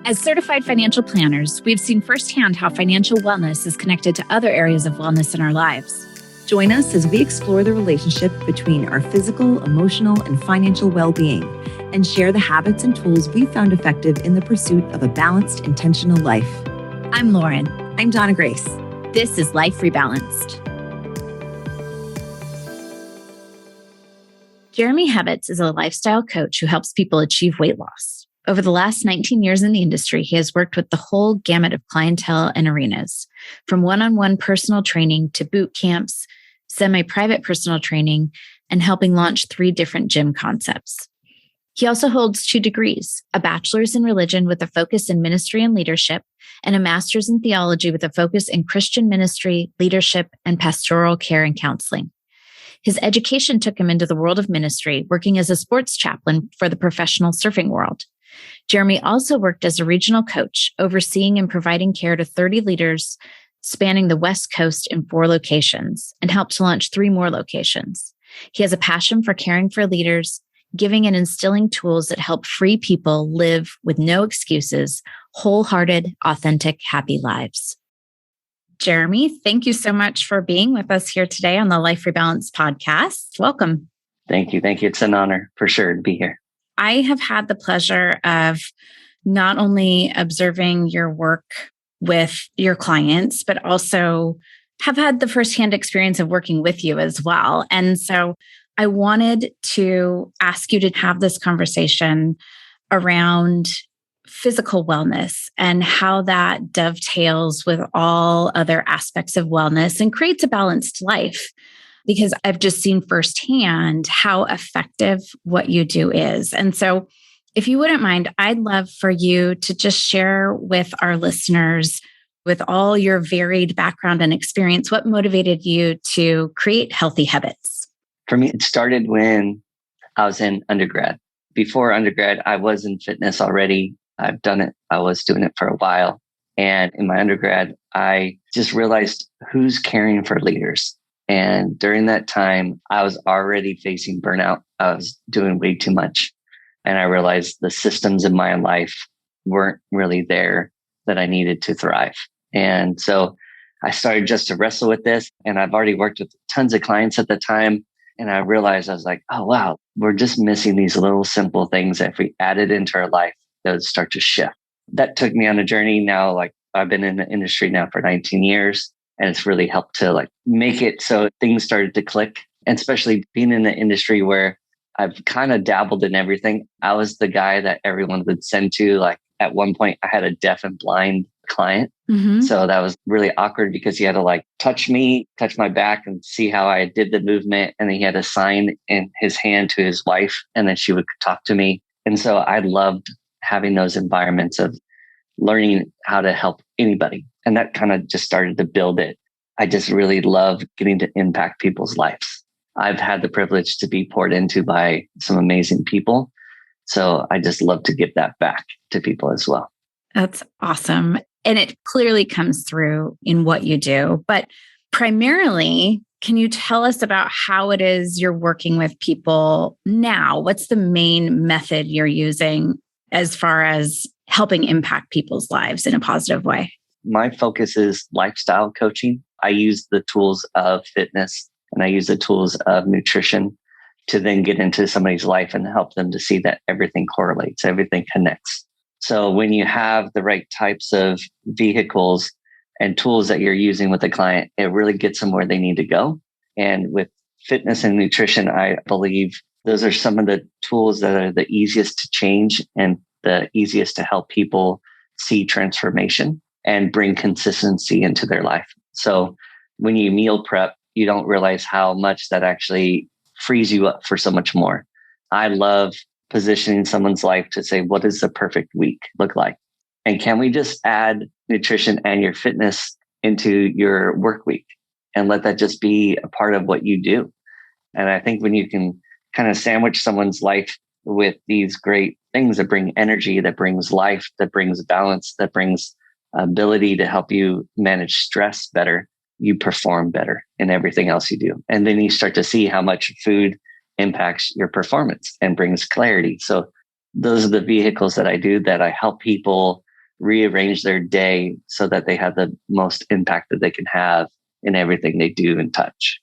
As certified financial planners, we've seen firsthand how financial wellness is connected to other areas of wellness in our lives. Join us as we explore the relationship between our physical, emotional, and financial well-being, and share the habits and tools we found effective in the pursuit of a balanced, intentional life. I'm Lauren. I'm Donna Grace. This is Life Rebalanced. Jeremy Hebets is a lifestyle coach who helps people achieve weight loss. Over the last 19 years in the industry, he has worked with the whole gamut of clientele and arenas, from one-on-one personal training to boot camps, semi-private personal training, and helping launch 3 different gym concepts. He also holds 2 degrees, a bachelor's in religion with a focus in ministry and leadership, and a master's in theology with a focus in Christian ministry, leadership, and pastoral care and counseling. His education took him into the world of ministry, working as a sports chaplain for the professional surfing world. Jeremy also worked as a regional coach, overseeing and providing care to 30 leaders spanning the West Coast in 4 locations, and helped to launch 3 more locations. He has a passion for caring for leaders, giving and instilling tools that help free people live with no excuses, wholehearted, authentic, happy lives. Jeremy, thank you so much for being with us here today on the Life Rebalance podcast. Welcome. Thank you. It's an honor for sure to be here. I have had the pleasure of not only observing your work with your clients, but also have had the firsthand experience of working with you as well. And so I wanted to ask you to have this conversation around physical wellness and how that dovetails with all other aspects of wellness and creates a balanced life. Because I've just seen firsthand how effective what you do is. And so if you wouldn't mind, I'd love for you to just share with our listeners, with all your varied background and experience, what motivated you to create Healthy Hebets? For me, it started when I was in undergrad. Before undergrad, I was in fitness already. I've done it. I was doing it for a while. And in my undergrad, I just realized who's caring for leaders. And during that time, I was already facing burnout. I was doing way too much. And I realized the systems in my life weren't really there that I needed to thrive. And so I started just to wrestle with this. And I've already worked with tons of clients at the time. And I realized I was like, oh, wow, we're just missing these little simple things that if we added into our life, that would start to shift. That took me on a journey now. Like I've been in the industry now for 19 years. And it's really helped to make it so things started to click. And especially being in the industry where I've kind of dabbled in everything. I was the guy that everyone would send to. Like at one point, I had a deaf and blind client. Mm-hmm. So that was really awkward because he had to touch me, touch my back and see how I did the movement. And then he had a sign in his hand to his wife. And then she would talk to me. And so I loved having those environments of learning how to help anybody. And that kind of just started to build it. I just really love getting to impact people's lives. I've had the privilege to be poured into by some amazing people. So I just love to give that back to people as well. That's awesome. And it clearly comes through in what you do. But primarily, can you tell us about how it is you're working with people now? What's the main method you're using as far as helping impact people's lives in a positive way? My focus is lifestyle coaching. I use the tools of fitness and I use the tools of nutrition to then get into somebody's life and help them to see that everything correlates, everything connects. So when you have the right types of vehicles and tools that you're using with the client, it really gets them where they need to go. And with fitness and nutrition, I believe those are some of the tools that are the easiest to change and the easiest to help people see transformation and bring consistency into their life. So when you meal prep, you don't realize how much that actually frees you up for so much more. I love positioning someone's life to say, what does the perfect week look like? And can we just add nutrition and your fitness into your work week and let that just be a part of what you do? And I think when you can kind of sandwich someone's life with these great things that bring energy, that brings life, that brings balance, that brings ability to help you manage stress better, you perform better in everything else you do. And then you start to see how much food impacts your performance and brings clarity. So those are the vehicles that I do, that I help people rearrange their day so that they have the most impact that they can have in everything they do and touch.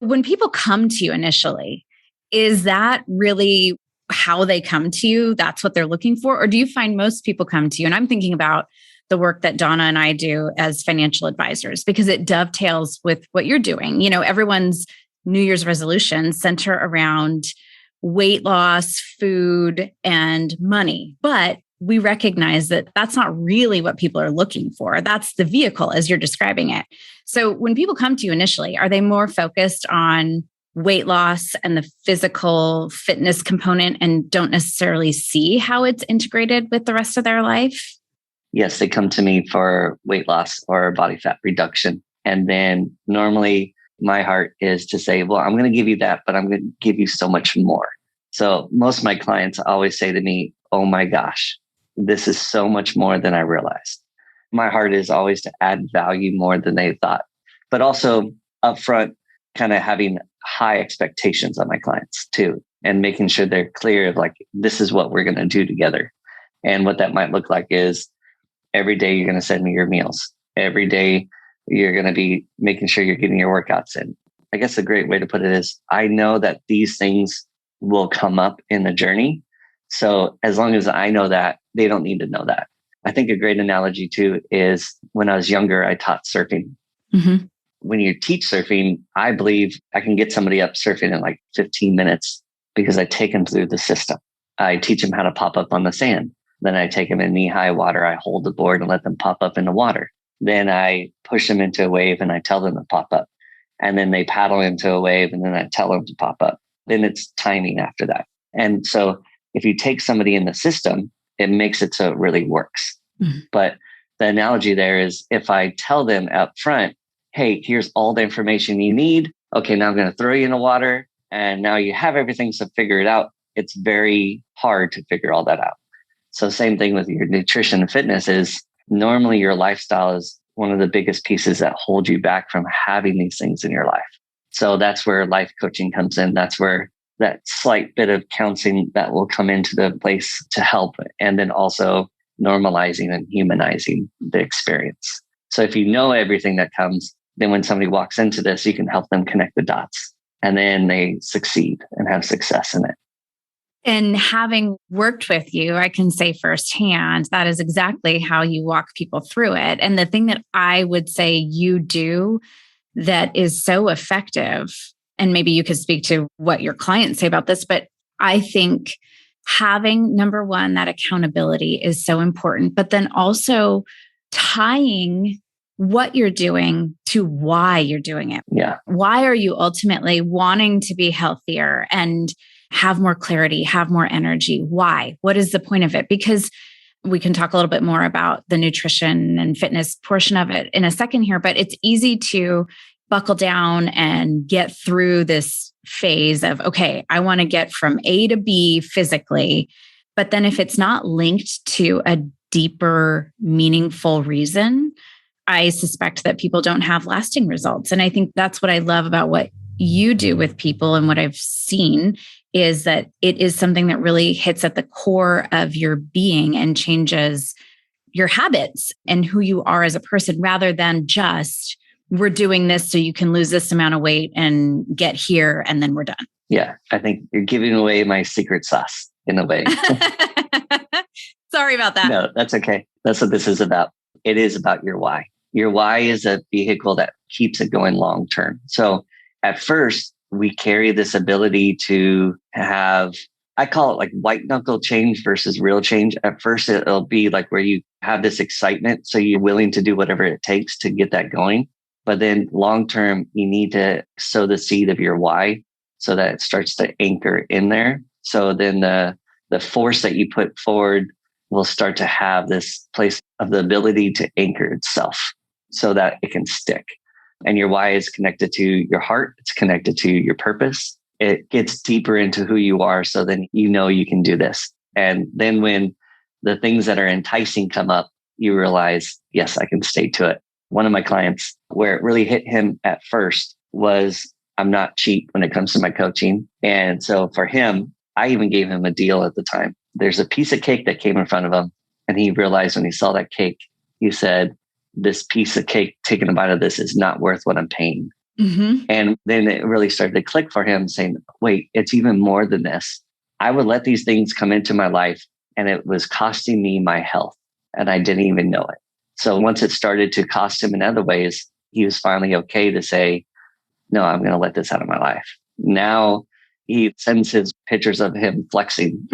When people come to you initially, is that really how they come to you? That's what they're looking for? Or do you find most people come to you? And I'm thinking about the work that Donna and I do as financial advisors, because it dovetails with what you're doing. You know, everyone's New Year's resolutions center around weight loss, food, and money. But we recognize that that's not really what people are looking for. That's the vehicle as you're describing it. So when people come to you initially, are they more focused on weight loss and the physical fitness component and don't necessarily see how it's integrated with the rest of their life? Yes, they come to me for weight loss or body fat reduction. And then normally my heart is to say, well, I'm going to give you that, but I'm going to give you so much more. So most of my clients always say to me, oh my gosh, this is so much more than I realized. My heart is always to add value more than they thought, but also upfront, kind of having high expectations on my clients too, and making sure they're clear of like, this is what we're going to do together. And what that might look like is every day you're going to send me your meals. Every day you're going to be making sure you're getting your workouts in. I guess a great way to put it is I know that these things will come up in the journey. So as long as I know that, they don't need to know that. I think a great analogy too is when I was younger, I taught surfing. Mm-hmm. When you teach surfing, I believe I can get somebody up surfing in like 15 minutes because I take them through the system. I teach them how to pop up on the sand. Then I take them in knee-high water. I hold the board and let them pop up in the water. Then I push them into a wave and I tell them to pop up. And then they paddle into a wave and then I tell them to pop up. Then it's timing after that. And so if you take somebody in the system, it makes it so it really works. Mm-hmm. But the analogy there is if I tell them up front, hey, here's all the information you need. Okay, now I'm going to throw you in the water and now you have everything, so figure it out. It's very hard to figure all that out. So same thing with your nutrition and fitness is normally your lifestyle is one of the biggest pieces that hold you back from having these things in your life. So that's where life coaching comes in. That's where that slight bit of counseling that will come into the place to help. And then also normalizing and humanizing the experience. So if you know everything that comes, then when somebody walks into this, you can help them connect the dots and then they succeed and have success in it. And having worked with you, I can say firsthand, that is exactly how you walk people through it. And the thing that I would say you do that is so effective, and maybe you could speak to what your clients say about this, but I think having, number one, that accountability is so important, but then also tying what you're doing to why you're doing it. Yeah. Why are you ultimately wanting to be healthier and have more clarity, have more energy? Why? What is the point of it? Because we can talk a little bit more about the nutrition and fitness portion of it in a second here, but it's easy to buckle down and get through this phase of, okay, I want to get from A to B physically. But then if it's not linked to a deeper, meaningful reason, I suspect that people don't have lasting results. And I think that's what I love about what you do with people and what I've seen is that it is something that really hits at the core of your being and changes your habits and who you are as a person rather than just we're doing this so you can lose this amount of weight and get here and then we're done. Yeah, I think you're giving away my secret sauce in a way. Sorry about that. No, that's okay. That's what this is about. It is about your why. Your why is a vehicle that keeps it going long term. So at first, we carry this ability to have, I call it like white knuckle change versus real change. At first, it'll be like where you have this excitement. So you're willing to do whatever it takes to get that going. But then long term, you need to sow the seed of your why so that it starts to anchor in there. So then the force that you put forward will start to have this place of the ability to anchor itself so that it can stick. And your why is connected to your heart. It's connected to your purpose. It gets deeper into who you are. So then you know you can do this. And then when the things that are enticing come up, you realize, yes, I can stay to it. One of my clients, where it really hit him at first was, I'm not cheap when it comes to my coaching. And so for him, I even gave him a deal at the time. There's a piece of cake that came in front of him. And he realized when he saw that cake, he said, this piece of cake, taking a bite of this is not worth what I'm paying. Mm-hmm. And then it really started to click for him, saying, wait, it's even more than this. I would let these things come into my life and it was costing me my health and I didn't even know it. So once it started to cost him in other ways, he was finally okay to say, no, I'm going to let this out of my life. Now he sends his pictures of him flexing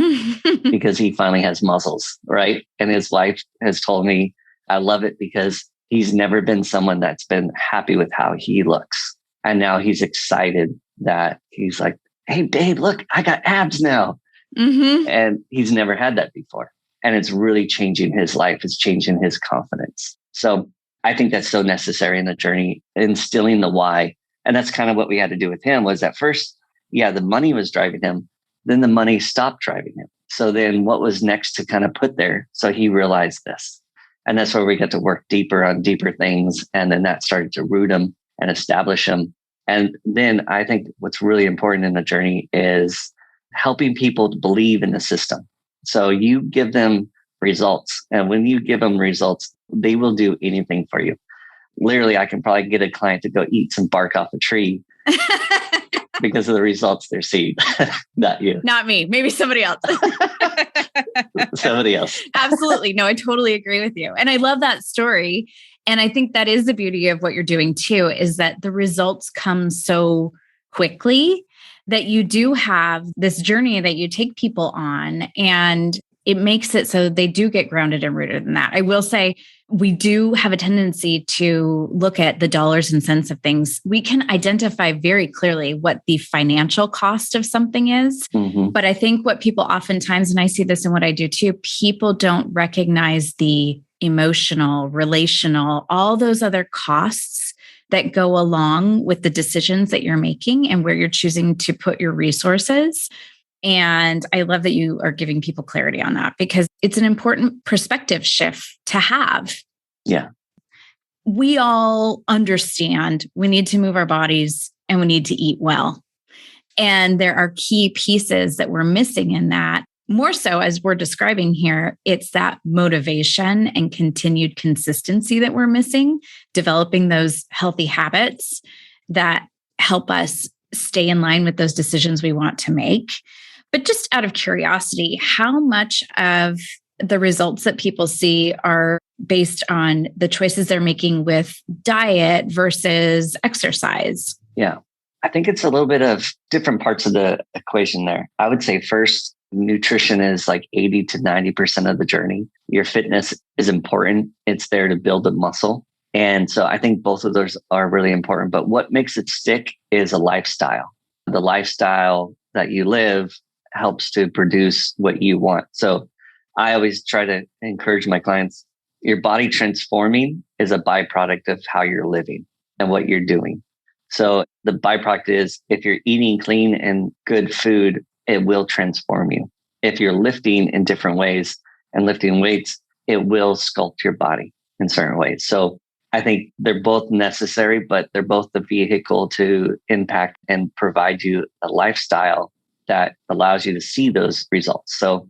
because he finally has muscles, right? And his wife has told me, I love it because he's never been someone that's been happy with how he looks. And now he's excited that he's like, hey, babe, look, I got abs now. Mm-hmm. And he's never had that before. And it's really changing his life. It's changing his confidence. So I think that's so necessary in the journey, instilling the why. And that's kind of what we had to do with him was at first, yeah, the money was driving him. Then the money stopped driving him. So then what was next to kind of put there? So he realized this. And that's where we got to work deeper on deeper things. And then that started to root him and establish him. And then I think what's really important in the journey is helping people to believe in the system. So you give them results. And when you give them results, they will do anything for you. Literally, I can probably get a client to go eat some bark off a tree because of the results they're seeing. Not you. Not me. Maybe somebody else. Somebody else. Absolutely. No, I totally agree with you. And I love that story. And I think that is the beauty of what you're doing too, is that the results come so quickly that you do have this journey that you take people on, and it makes it so they do get grounded and rooted in that. I will say we do have a tendency to look at the dollars and cents of things. We can identify very clearly what the financial cost of something is. Mm-hmm. But I think what people oftentimes, and I see this in what I do too, people don't recognize the emotional, relational, all those other costs that go along with the decisions that you're making and where you're choosing to put your resources. And I love that you are giving people clarity on that because it's an important perspective shift to have. Yeah. We all understand we need to move our bodies and we need to eat well. And there are key pieces that we're missing in that. More so, as we're describing here, it's that motivation and continued consistency that we're missing, developing those healthy habits that help us stay in line with those decisions we want to make. But just out of curiosity, how much of the results that people see are based on the choices they're making with diet versus exercise? Yeah, I think it's a little bit of different parts of the equation there. I would say first, nutrition is like 80 to 90% of the journey. Your fitness is important. It's there to build the muscle. And so I think both of those are really important. But what makes it stick is a lifestyle. The lifestyle that you live helps to produce what you want. So I always try to encourage my clients, your body transforming is a byproduct of how you're living and what you're doing. So the byproduct is if you're eating clean and good food, it will transform you. If you're lifting in different ways and lifting weights, it will sculpt your body in certain ways. So I think they're both necessary, but they're both the vehicle to impact and provide you a lifestyle that allows you to see those results. So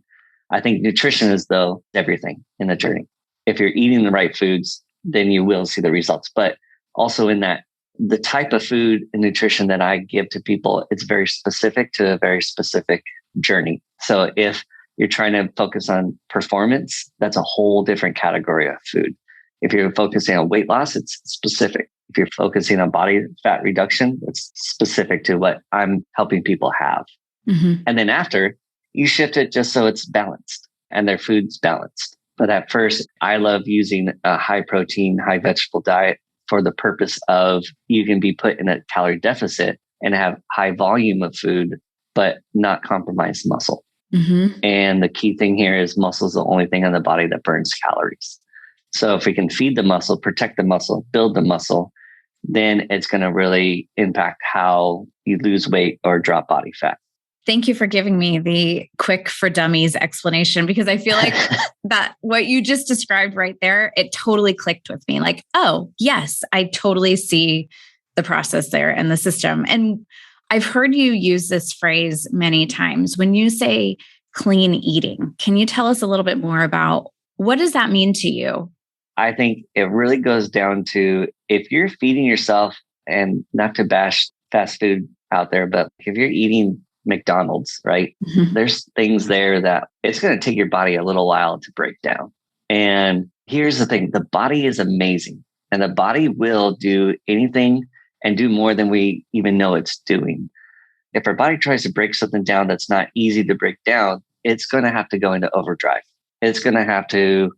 I think nutrition is though everything in the journey. If you're eating the right foods, then you will see the results. But also in that, the type of food and nutrition that I give to people, it's very specific to a very specific journey. So if you're trying to focus on performance, that's a whole different category of food. If you're focusing on weight loss, it's specific. If you're focusing on body fat reduction, it's specific to what I'm helping people have. Mm-hmm. And then after, you shift it just so it's balanced and their food's balanced. But at first, I love using a high protein, high vegetable diet for the purpose of you can be put in a calorie deficit and have high volume of food, but not compromise muscle. Mm-hmm. And the key thing here is muscle is the only thing in the body that burns calories. So if we can feed the muscle, protect the muscle, build the muscle, then it's going to really impact how you lose weight or drop body fat. Thank you for giving me the quick for dummies explanation, because I feel like that what you just described right there, it totally clicked with me. Like, oh, yes, I totally see the process there and the system. And I've heard you use this phrase many times. When you say clean eating, can you tell us a little bit more about What does that mean to you? I think it really goes down to if you're feeding yourself, and not to bash fast food out there, but if you're eating McDonald's, right? Mhm. There's things there that it's going to take your body a little while to break down. And here's the thing, the body is amazing, and the body will do anything and do more than we even know it's doing. If our body tries to break something down that's not easy to break down, it's going to have to go into overdrive. It's going to have to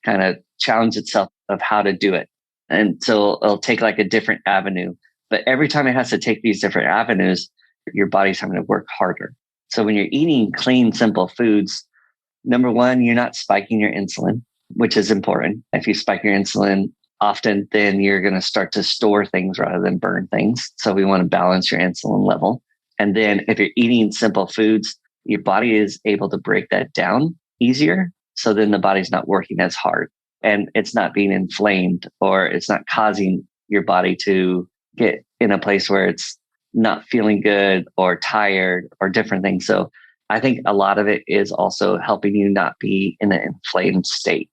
kind of challenge itself of how to do it. And so it'll take like a different avenue. But every time it has to take these different avenues, your body's having to work harder. So when you're eating clean, simple foods, number one, you're not spiking your insulin, which is important. If you spike your insulin often, then you're going to start to store things rather than burn things. So we want to balance your insulin level. And then if you're eating simple foods, your body is able to break that down easier. So then the body's not working as hard and it's not being inflamed, or it's not causing your body to get in a place where it's not feeling good or tired or different things. So I think a lot of it is also helping you not be in an inflamed state.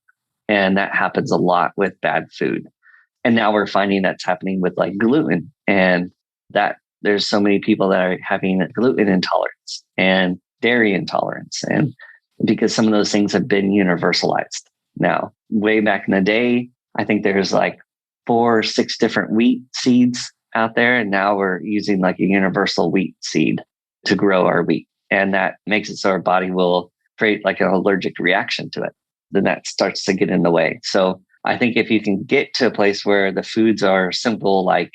And that happens a lot with bad food. And now we're finding that's happening with like gluten, and that there's so many people that are having gluten intolerance and dairy intolerance. And because some of those things have been universalized now. Way back in the day, I think there's like 4 or 6 different wheat seeds out there. And now we're using like a universal wheat seed to grow our wheat. And that makes it so our body will create like an allergic reaction to it. Then that starts to get in the way. So I think if you can get to a place where the foods are simple, like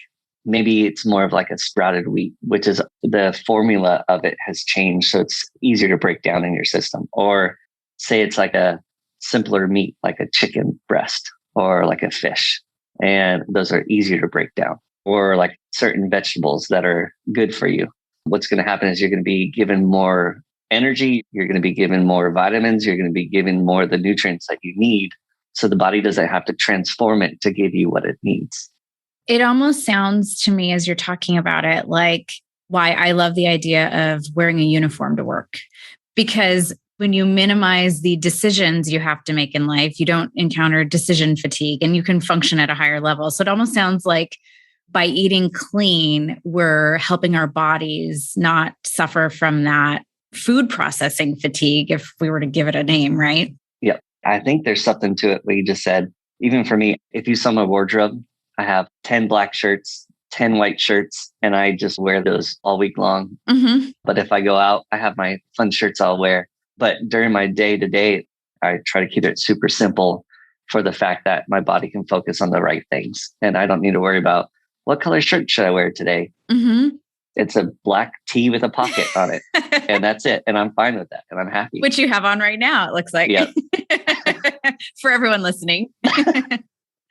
maybe it's more of like a sprouted wheat, which is the formula of it has changed. So it's easier to break down in your system. Or say it's like a simpler meat, like a chicken breast or like a fish. And those are easier to break down. Or like certain vegetables that are good for you. What's going to happen is you're going to be given more energy. You're going to be given more vitamins. You're going to be given more of the nutrients that you need. So the body doesn't have to transform it to give you what it needs. It almost sounds to me as you're talking about it, like why I love the idea of wearing a uniform to work. Because when you minimize the decisions you have to make in life, you don't encounter decision fatigue and you can function at a higher level. So it almost sounds like by eating clean, we're helping our bodies not suffer from that food processing fatigue, if we were to give it a name, right? Yeah. I think there's something to it what you just said. Even for me, if you saw my wardrobe, I have 10 black shirts, 10 white shirts, and I just wear those all week long. Mm-hmm. But if I go out, I have my fun shirts I'll wear. But during my day to day, I try to keep it super simple for the fact that my body can focus on the right things. And I don't need to worry about what color shirt should I wear today? Mm-hmm. It's a black tee with a pocket on it. And that's it. And I'm fine with that. And I'm happy. Which you have on right now, it looks like. Yep. For everyone listening.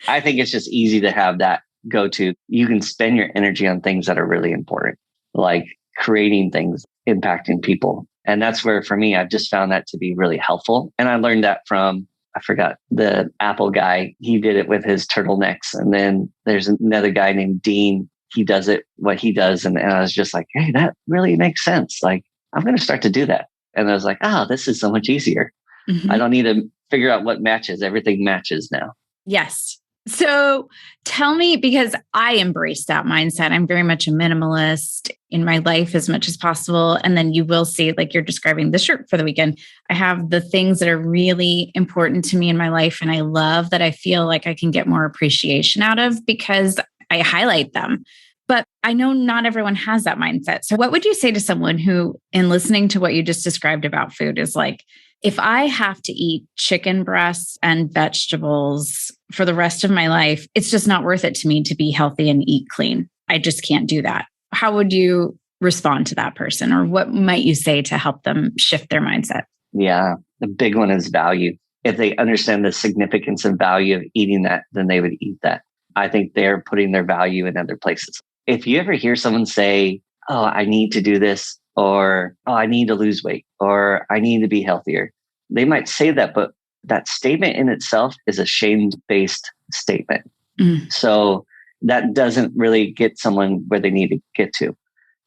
I think it's just easy to have that go to. You can spend your energy on things that are really important, like creating things, impacting people. And that's where, for me, I've just found that to be really helpful. And I learned that from, I forgot, the Apple guy. He did it with his turtlenecks. And then there's another guy named Dean. He does it, what he does. And I was just like, hey, that really makes sense. Like, I'm going to start to do that. And I was like, oh, this is so much easier. Mm-hmm. I don't need to figure out what matches. Everything matches now. Yes. So tell me, because I embrace that mindset. I'm very much a minimalist in my life as much as possible. And then you will see, like you're describing the shirt for the weekend, I have the things that are really important to me in my life. And I love that I feel like I can get more appreciation out of because I highlight them. But I know not everyone has that mindset. So what would you say to someone who, in listening to what you just described about food, is like, if I have to eat chicken breasts and vegetables for the rest of my life, it's just not worth it to me to be healthy and eat clean. I just can't do that. How would you respond to that person? Or what might you say to help them shift their mindset? Yeah, the big one is value. If they understand the significance and value of eating that, then they would eat that. I think they're putting their value in other places. If you ever hear someone say, oh, I need to do this, or, oh, I need to lose weight, or I need to be healthier. They might say that, but that statement in itself is a shame-based statement. Mm. So that doesn't really get someone where they need to get to.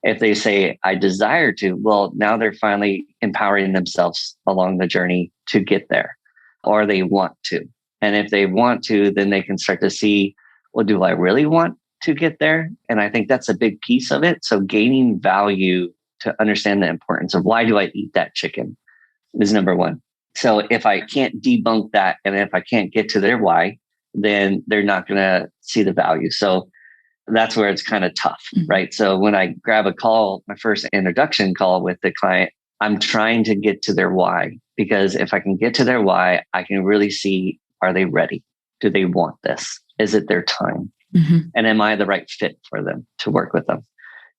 If they say, I desire to, well, now they're finally empowering themselves along the journey to get there. or they want to. And if they want to, then they can start to see, well, do I really want to get there? And I think that's a big piece of it. So gaining value to understand the importance of why do I eat that chicken is number one. So if I can't debunk that, and if I can't get to their why, then they're not going to see the value. So that's where it's kind of tough, right? So when I grab a call, my first introduction call with the client, I'm trying to get to their why, because if I can get to their why, I can really see, are they ready? Do they want this? Is it their time? And am I the right fit for them to work with them?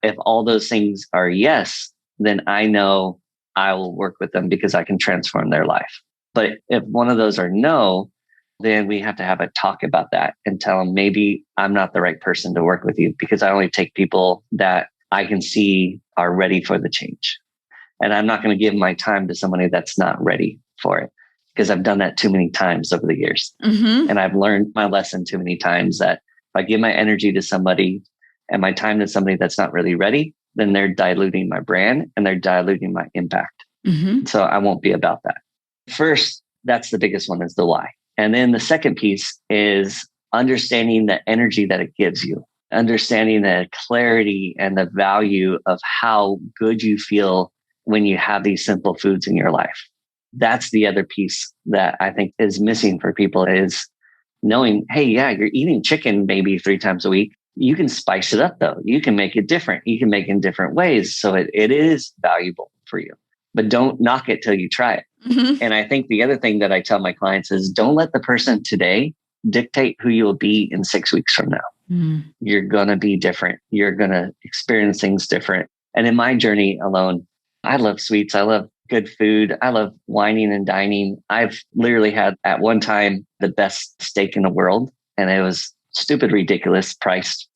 If all those things are yes, then I know I will work with them because I can transform their life. But if one of those are no, then we have to have a talk about that and tell them, maybe I'm not the right person to work with you, because I only take people that I can see are ready for the change. And I'm not going to give my time to somebody that's not ready for it, because I've done that too many times over the years. And I've learned my lesson too many times that if I give my energy to somebody and my time to somebody that's not really ready, then they're diluting my brand and they're diluting my impact. So I won't be about that. First, that's the biggest one, is the why. And then the second piece is understanding the energy that it gives you, understanding the clarity and the value of how good you feel when you have these simple foods in your life. That's the other piece that I think is missing for people, is knowing, hey, yeah, you're eating chicken maybe 3 times a week. You can spice it up though. You can make it different. You can make it in different ways. So it is valuable for you, but don't knock it till you try it. And I think the other thing that I tell my clients is, don't let the person today dictate who you will be in 6 weeks from now. You're going to be different. You're going to experience things different. And in my journey alone, I love sweets. I love good food. I love wining and dining. I've literally had at one time the best steak in the world, and it was stupid, ridiculous priced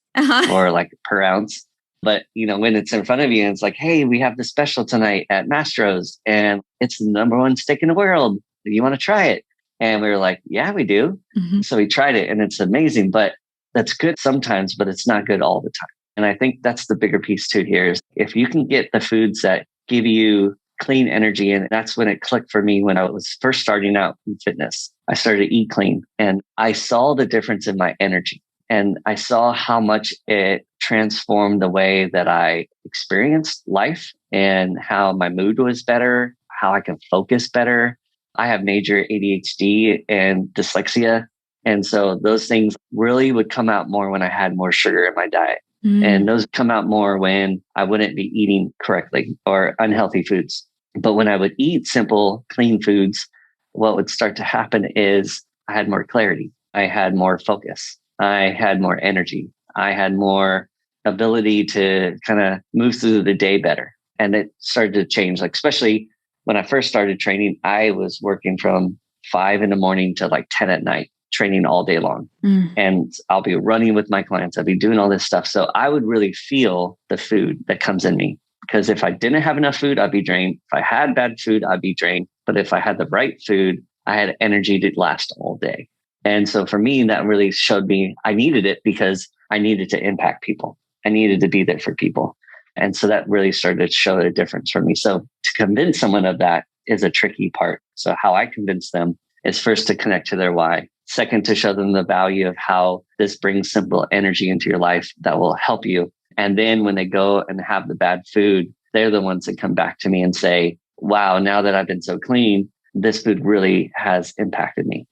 for like per ounce. But, when it's in front of you and it's like, hey, we have the special tonight at Mastro's and it's the number 1 steak in the world. Do you want to try it? And we were like, yeah, we do. So we tried it and it's amazing, but that's good sometimes, but it's not good all the time. And I think that's the bigger piece too here, is if you can get the foods that give you clean energy. And that's when it clicked for me when I was first starting out in fitness. I started to eat clean and I saw the difference in my energy. And I saw how much it transformed the way that I experienced life and how my mood was better, how I can focus better. I have major ADHD and dyslexia. And so those things really would come out more when I had more sugar in my diet. And those come out more when I wouldn't be eating correctly or unhealthy foods. But when I would eat simple, clean foods, what would start to happen is I had more clarity. I had more focus. I had more energy. I had more ability to kind of move through the day better. And it started to change, like, especially when I first started training, I was working from 5 a.m. to like 10 at night, training all day long. And I'll be running with my clients. I'll be doing all this stuff. So I would really feel the food that comes in me, because if I didn't have enough food, I'd be drained. If I had bad food, I'd be drained. But if I had the right food, I had energy to last all day. And so for me, that really showed me I needed it, because I needed to impact people. I needed to be there for people. And so that really started to show a difference for me. So to convince someone of that is a tricky part. So how I convince them is first to connect to their why. Second, to show them the value of how this brings simple energy into your life that will help you. And then when they go and have the bad food, they're the ones that come back to me and say, wow, now that I've been so clean, this food really has impacted me.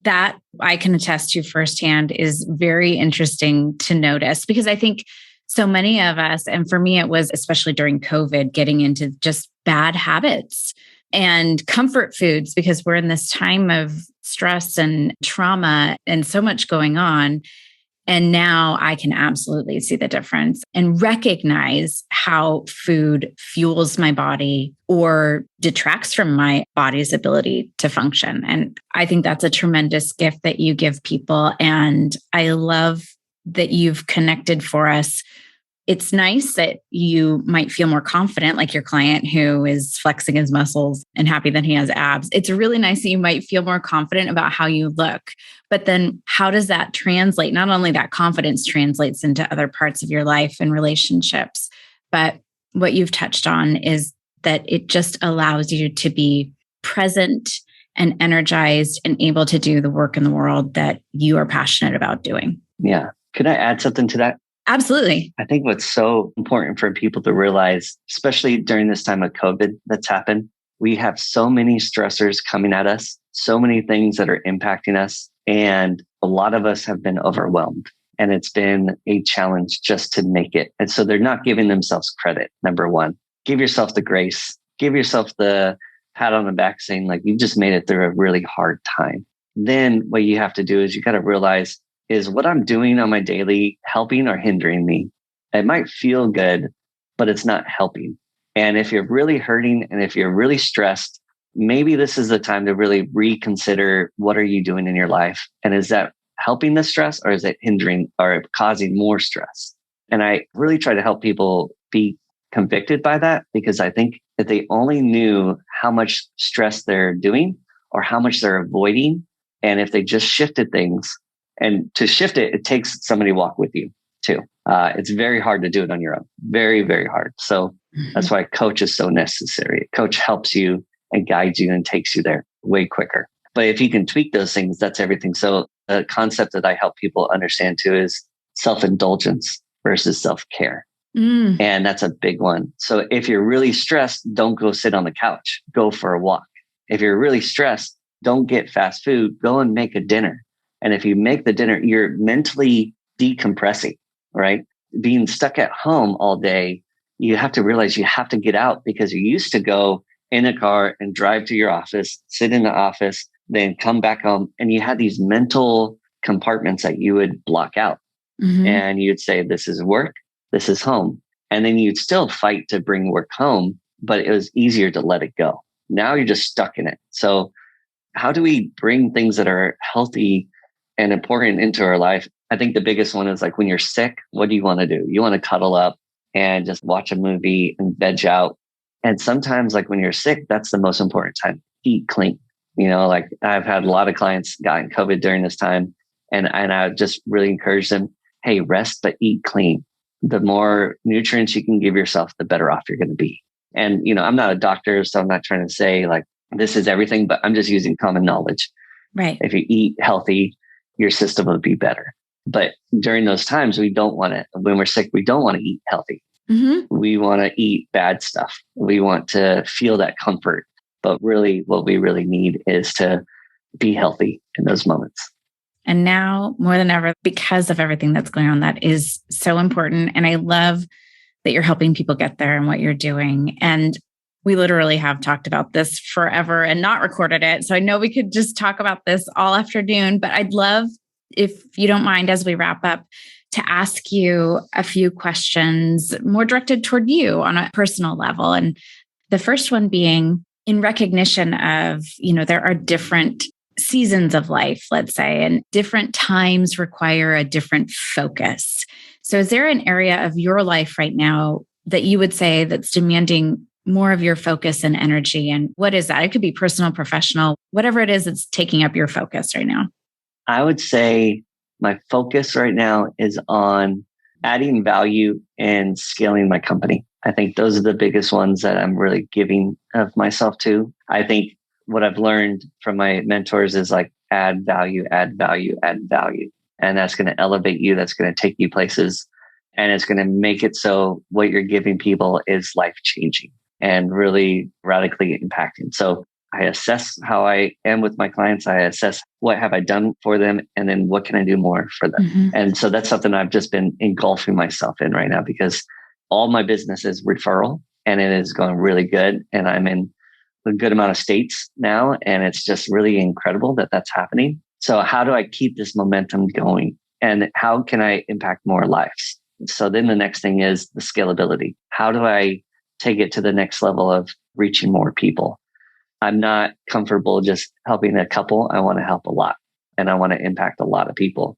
That I can attest to firsthand is very interesting to notice, because I think so many of us, and for me, it was especially during COVID, getting into just bad habits and comfort foods, because we're in this time of stress and trauma and so much going on. And now I can absolutely see the difference and recognize how food fuels my body or detracts from my body's ability to function. And I think that's a tremendous gift that you give people. And I love that you've connected for us. It's nice that you might feel more confident, like your client who is flexing his muscles and happy that he has abs. It's really nice that you might feel more confident about how you look. But then how does that translate? Not only that confidence translates into other parts of your life and relationships, but what you've touched on is that it just allows you to be present and energized and able to do the work in the world that you are passionate about doing. Yeah. Could I add something to that? Absolutely. I think what's so important for people to realize, especially during this time of COVID that's happened, we have so many stressors coming at us, so many things that are impacting us. And a lot of us have been overwhelmed. And it's been a challenge just to make it. And so they're not giving themselves credit. Number one, give yourself the grace, give yourself the pat on the back saying like, you just made it through a really hard time. Then what you have to do is you got to realize, is what I'm doing on my daily helping or hindering me? It might feel good, but it's not helping. And if you're really hurting and if you're really stressed, maybe this is the time to really reconsider what are you doing in your life? And is that helping the stress or is it hindering or causing more stress? And I really try to help people be convicted by that, because I think if they only knew how much stress they're doing or how much they're avoiding, and if they just shifted things, and to shift it, it takes somebody to walk with you too. It's very hard to do it on your own. Very, very hard. So that's why a coach is so necessary. A coach helps you and guides you and takes you there way quicker. But if you can tweak those things, that's everything. So the concept that I help people understand too is self-indulgence versus self-care. And that's a big one. So if you're really stressed, don't go sit on the couch. Go for a walk. If you're really stressed, don't get fast food. Go and make a dinner. And if you make the dinner, you're mentally decompressing, right? Being stuck at home all day, you have to realize you have to get out, because you used to go in a car and drive to your office, sit in the office, then come back home. And you had these mental compartments that you would block out. And you'd say, this is work, this is home. And then you'd still fight to bring work home, but it was easier to let it go. Now you're just stuck in it. So how do we bring things that are healthy and important into our life? I think the biggest one is like when you're sick, what do you want to do? You want to cuddle up and just watch a movie and veg out. And sometimes like when you're sick, that's the most important time. Eat clean. You know, like I've had a lot of clients gotten COVID during this time, and I just really encourage them, hey, rest, but eat clean. The more nutrients you can give yourself, the better off you're going to be. And, you know, I'm not a doctor, so I'm not trying to say like this is everything, but I'm just using common knowledge. Right. If you eat healthy, your system will be better. But during those times, we don't want to, when we're sick, we don't want to eat healthy. We want to eat bad stuff. We want to feel that comfort. But really, what we really need is to be healthy in those moments. And now more than ever, because of everything that's going on, that is so important. And I love that you're helping people get there and what you're doing. And we literally have talked about this forever and not recorded it. So I know we could just talk about this all afternoon, but I'd love, if you don't mind, as we wrap up, to ask you a few questions more directed toward you on a personal level. And the first one being in recognition of, you know, there are different seasons of life, let's say, and different times require a different focus. So is there an area of your life right now that you would say that's demanding more of your focus and energy? And what is that? It could be personal, professional, whatever it is that's taking up your focus right now. I would say my focus right now is on adding value and scaling my company. I think those are the biggest ones that I'm really giving of myself to. I think what I've learned from my mentors is like add value, add value, add value. And that's going to elevate you. That's going to take you places. And it's going to make it so what you're giving people is life changing and really radically impacting. So I assess how I am with my clients. I assess what have I done for them, and then what can I do more for them. And so that's something I've just been engulfing myself in right now, because all my business is referral and it is going really good. And I'm in a good amount of states now. And it's just really incredible that that's happening. So how do I keep this momentum going? And how can I impact more lives? So then the next thing is the scalability. How do I take it to the next level of reaching more people? I'm not comfortable just helping a couple. I want to help a lot, and I want to impact a lot of people.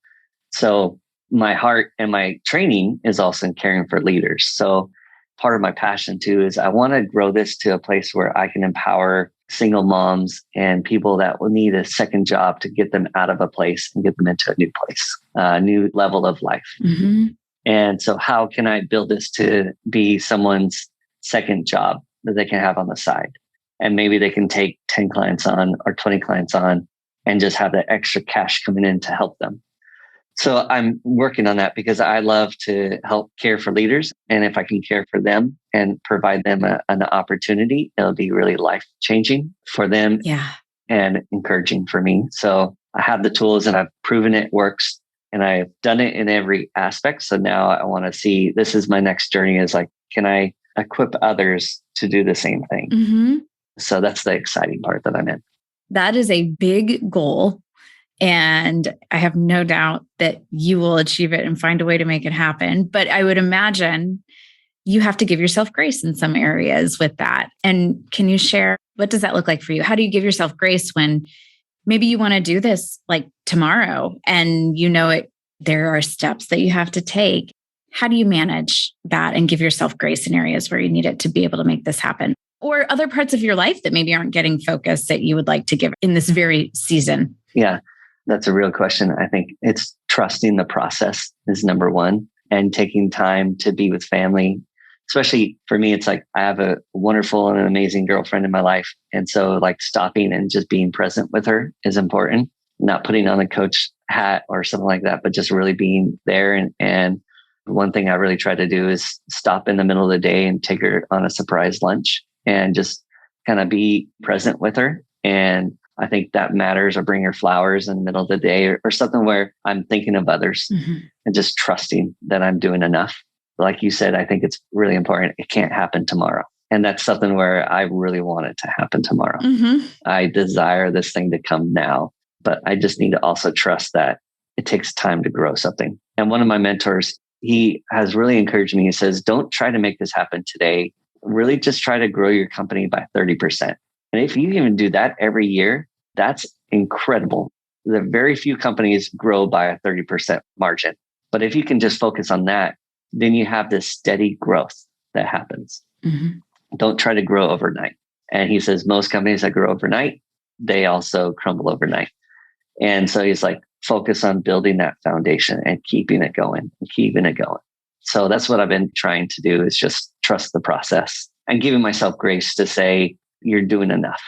So my heart and my training is also in caring for leaders. So part of my passion too is I want to grow this to a place where I can empower single moms and people that will need a second job to get them out of a place and get them into a new place, a new level of life. And so how can I build this to be someone's second job that they can have on the side? And maybe they can take 10 clients on or 20 clients on and just have that extra cash coming in to help them. So I'm working on that because I love to help care for leaders. And if I can care for them and provide them an opportunity, it'll be really life changing for them and encouraging for me. So I have the tools and I've proven it works and I've done it in every aspect. So now I want to see, this is my next journey, is like, can I equip others to do the same thing? Mm-hmm. So that's the exciting part that I'm in. That is a big goal. And I have no doubt that you will achieve it and find a way to make it happen. But I would imagine you have to give yourself grace in some areas with that. And can you share, what does that look like for you? How do you give yourself grace when maybe you want to do this like tomorrow and you know it, there are steps that you have to take? How do you manage that and give yourself grace in areas where you need it to be able to make this happen? Or other parts of your life that maybe aren't getting focus that you would like to give in this very season? Yeah, that's a real question. I think it's trusting the process is number one, and taking time to be with family. Especially for me, it's like I have a wonderful and an amazing girlfriend in my life. And so like stopping and just being present with her is important, not putting on a coach hat or something like that, but just really being there. And one thing I really try to do is stop in the middle of the day and take her on a surprise lunch and just kind of be present with her. And I think that matters, or bring her flowers in the middle of the day or something where I'm thinking of others and just trusting that I'm doing enough. Like you said, I think it's really important. It can't happen tomorrow. And that's something where I really want it to happen tomorrow. I desire this thing to come now, but I just need to also trust that it takes time to grow something. And one of my mentors, he has really encouraged me. He says, don't try to make this happen today. Really just try to grow your company by 30%. And if you even do that every year, that's incredible. The very few companies grow by a 30% margin. But if you can just focus on that, then you have this steady growth that happens. Don't try to grow overnight. And he says most companies that grow overnight, they also crumble overnight. And so he's like, focus on building that foundation and keeping it going and keeping it going. So that's what I've been trying to do, is just trust the process and giving myself grace to say, you're doing enough.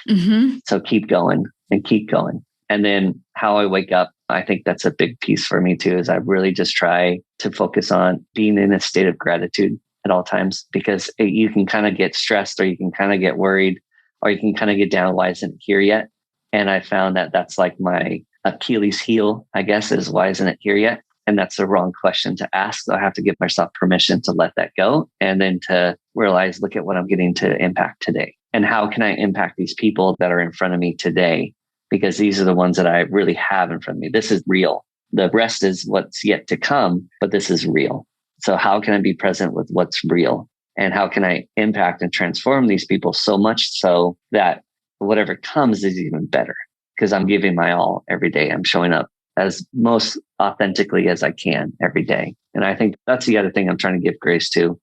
So keep going and keep going. And then how I wake up, I think that's a big piece for me too, is I really just try to focus on being in a state of gratitude at all times, because you can kind of get stressed, or you can kind of get worried, or you can kind of get down, why isn't it here yet? And I found that that's like my Achilles heel, I guess, is why isn't it here yet? And that's the wrong question to ask. So I have to give myself permission to let that go, and then to realize, look at what I'm getting to impact today. And how can I impact these people that are in front of me today? Because these are the ones that I really have in front of me. This is real. The rest is what's yet to come, but this is real. So how can I be present with what's real? And how can I impact and transform these people so much so that whatever comes is even better? Because I'm giving my all every day. I'm showing up as most authentically as I can every day. And I think that's the other thing I'm trying to give grace to.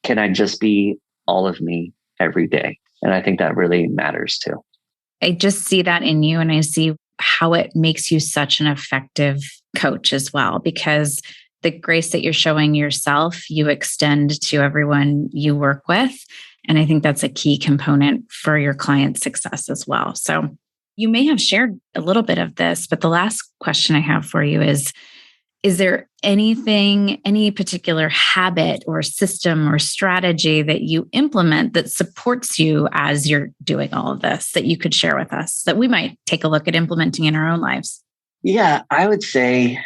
Can I just be all of me every day? And I think that really matters too. I just see that in you, and I see how it makes you such an effective coach as well, because the grace that you're showing yourself, you extend to everyone you work with. And I think that's a key component for your client success as well. So you may have shared a little bit of this, but the last question I have for you is there anything, any particular habit or system or strategy that you implement that supports you as you're doing all of this that you could share with us that we might take a look at implementing in our own lives? Yeah, I would say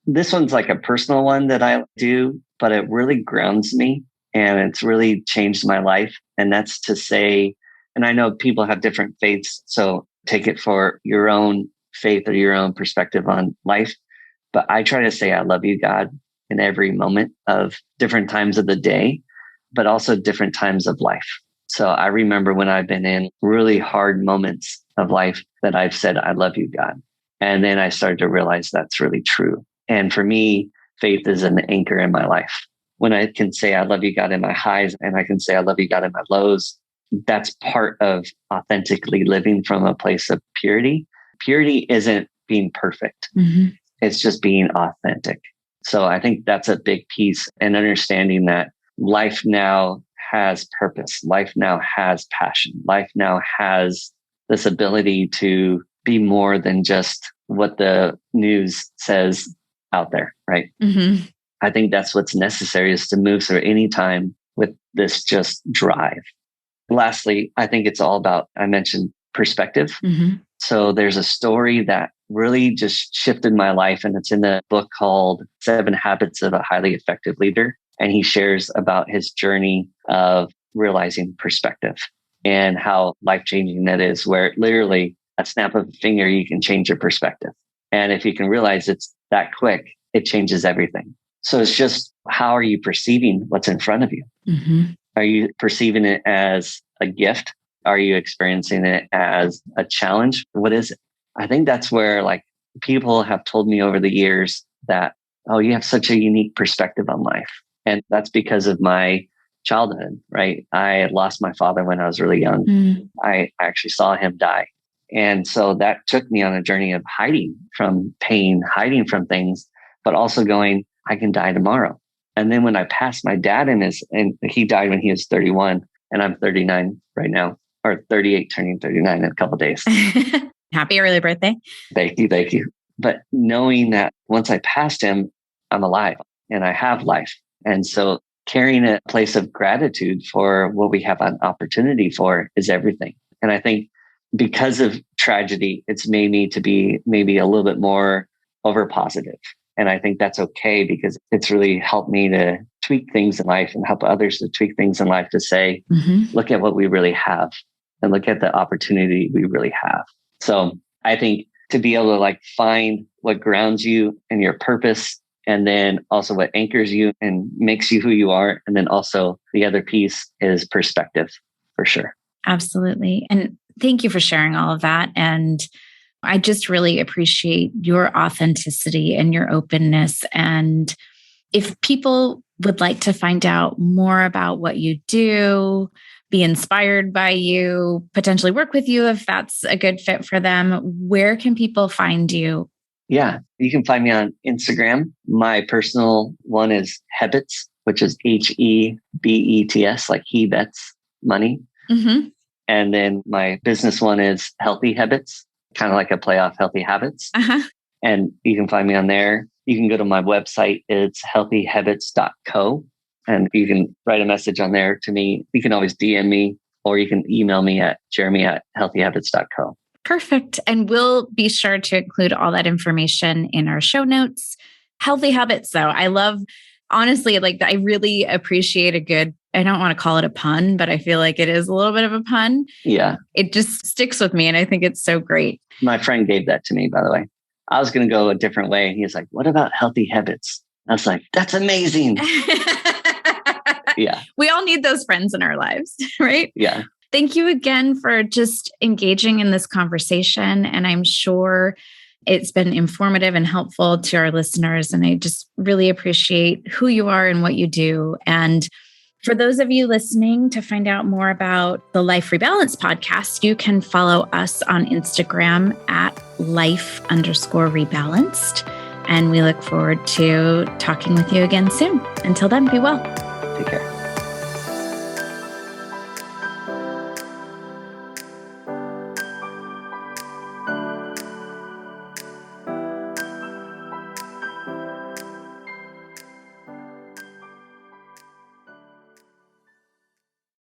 this one's like a personal one that I do, but it really grounds me and it's really changed my life. And that's to say, and I know people have different faiths, so take it for your own faith or your own perspective on life. But I try to say, I love you, God, in every moment of different times of the day, but also different times of life. So I remember when I've been in really hard moments of life that I've said, I love you, God. And then I started to realize that's really true. And for me, faith is an anchor in my life. When I can say, I love you, God, in my highs, and I can say, I love you, God, in my lows, that's part of authentically living from a place of purity. Purity isn't being perfect. It's just being authentic. So I think that's a big piece, and understanding that life now has purpose. Life now has passion. Life now has this ability to be more than just what the news says out there, right? Mm-hmm. I think that's what's necessary, is to move through any time with this just drive. Lastly, I think it's all about, I mentioned perspective. Mm-hmm. So there's a story that really just shifted my life, and it's in a book called 7 Habits of a Highly Effective Leader. And he shares about his journey of realizing perspective and how life-changing that is, where literally a snap of a finger, you can change your perspective. And if you can realize it's that quick, it changes everything. So it's just, how are you perceiving what's in front of you? Mm-hmm. Are you perceiving it as a gift? Are you experiencing it as a challenge? What is it? I think that's where, like, people have told me over the years that, oh, you have such a unique perspective on life. And that's because of my childhood, right? I lost my father when I was really young. Mm. I actually saw him die. And so that took me on a journey of hiding from pain, hiding from things, but also going, I can die tomorrow. And then when I passed my dad and he died when he was 31, and I'm 39 right now, or 38, turning 39 in a couple of days. Happy early birthday. Thank you. Thank you. But knowing that once I passed him, I'm alive and I have life. And so carrying a place of gratitude for what we have an opportunity for is everything. And I think because of tragedy, it's made me to be maybe a little bit more over positive. And I think that's okay, because it's really helped me to tweak things in life and help others to tweak things in life, to say, look at what we really have and look at the opportunity we really have. So I think to be able to, like, find what grounds you and your purpose, and then also what anchors you and makes you who you are. And then also the other piece is perspective, for sure. Absolutely. And thank you for sharing all of that. And I just really appreciate your authenticity and your openness. And if people would like to find out more about what you do, be inspired by you, potentially work with you if that's a good fit for them, where can people find you? Yeah, you can find me on Instagram. My personal one is Hebets, which is Hebets, like Hebets, money. Mm-hmm. And then my business one is Healthy Hebets, kind of like a play off Healthy Habits. Uh-huh. And you can find me on there. You can go to my website. It's healthyhebets.co. And you can write a message on there to me. You can always DM me, or you can email me at jeremy@healthyhebets.co. Perfect. And we'll be sure to include all that information in our show notes. Healthy habits, though. I love, honestly, like, I really appreciate a good, I don't want to call it a pun, but I feel like it is a little bit of a pun. Yeah. It just sticks with me. And I think it's so great. My friend gave that to me, by the way. I was going to go a different way. And he was like, what about healthy habits? I was like, that's amazing. Yeah. We all need those friends in our lives, right? Yeah. Thank you again for just engaging in this conversation. And I'm sure it's been informative and helpful to our listeners. And I just really appreciate who you are and what you do. And for those of you listening, to find out more about the Life Rebalance podcast, you can follow us on Instagram at life_rebalanced. And we look forward to talking with you again soon. Until then, be well. Take care.